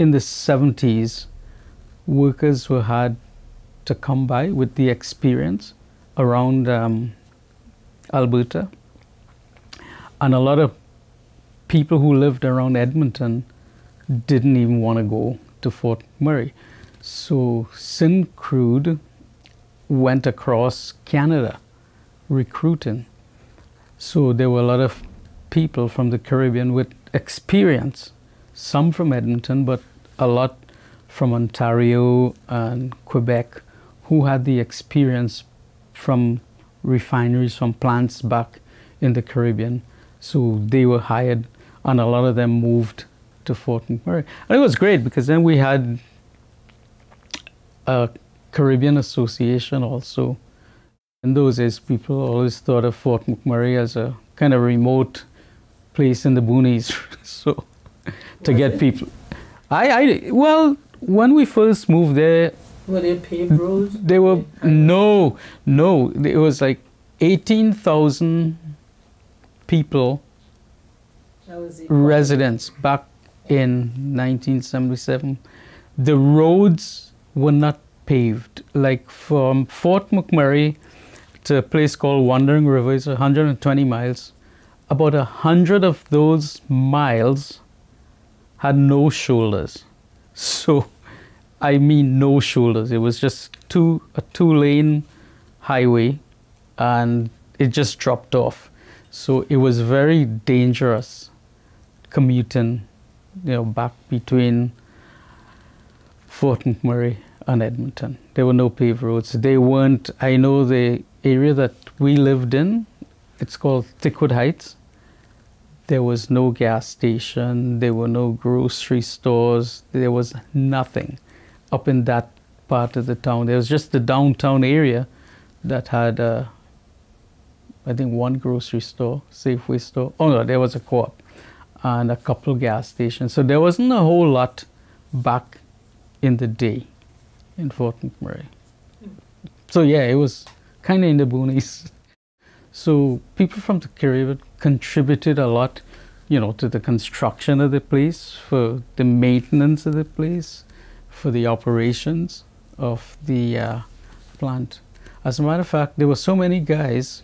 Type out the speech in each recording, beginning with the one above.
in the 70s, workers were had to come by with the experience around Alberta. And a lot of people who lived around Edmonton didn't even want to go to Fort McMurray. So Syncrude went across Canada recruiting. So there were a lot of people from the Caribbean with experience, some from Edmonton, but a lot from Ontario and Quebec, who had the experience from refineries, from plants back in the Caribbean. So they were hired, and a lot of them moved to Fort McMurray. And it was great because then we had a Caribbean association also. In those days, people always thought of Fort McMurray as a kind of remote place in the boonies. So to get people, well, when we first moved there, were there paved roads? There were no. It was like 18,000 people, residents back in 1977. The roads were not paved. Like from Fort McMurray to a place called Wandering River is 120 miles. About 100 of those miles had no shoulders. So, I mean no shoulders. It was just a two-lane highway, and it just dropped off. So it was very dangerous commuting, back between Fort McMurray and Edmonton. There were no paved roads. They weren't, I know the area that we lived in, it's called Thickwood Heights. There was no gas station, there were no grocery stores, there was nothing up in that part of the town. There was just the downtown area that had, I think, one grocery store, Safeway store. Oh no, there was a co-op and a couple gas stations. So there wasn't a whole lot back in the day in Fort McMurray. So yeah, it was kind of in the boonies. So people from the Caribbean contributed a lot, to the construction of the place, for the maintenance of the place, for the operations of the plant. As a matter of fact, there were so many guys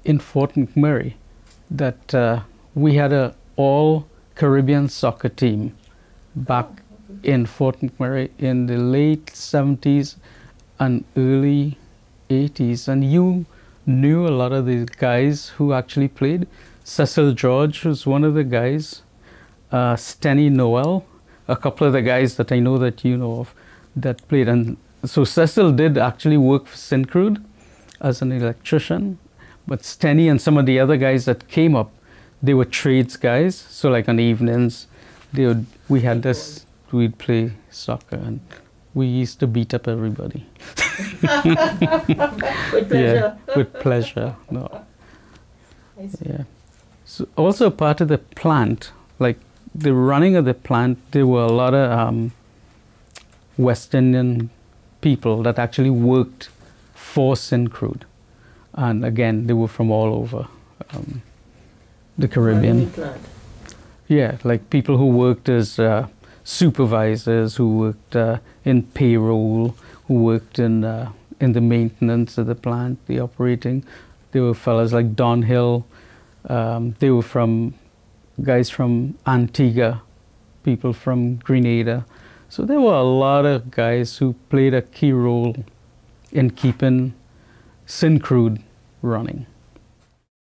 in Fort McMurray that we had a all Caribbean soccer team back in Fort McMurray in the late 70s and early 80s. And you knew a lot of the guys who actually played. Cecil George was one of the guys. Stenny Noel, a couple of the guys that I know that you know of that played. And so Cecil did actually work for Syncrude as an electrician. But Stenny and some of the other guys that came up, they were trades guys. So like on the evenings, we'd play soccer, and we used to beat up everybody. With pleasure. Yeah, with pleasure. No. Yeah. So also part of the plant, like the running of the plant, there were a lot of West Indian people that actually worked for Syncrude. And again, they were from all over the Caribbean. Yeah, like people who worked as supervisors, who worked in payroll, who worked in the maintenance of the plant, the operating. There were fellas like Don Hill. They were guys from Antigua, people from Grenada. So there were a lot of guys who played a key role in keeping Syncrude running.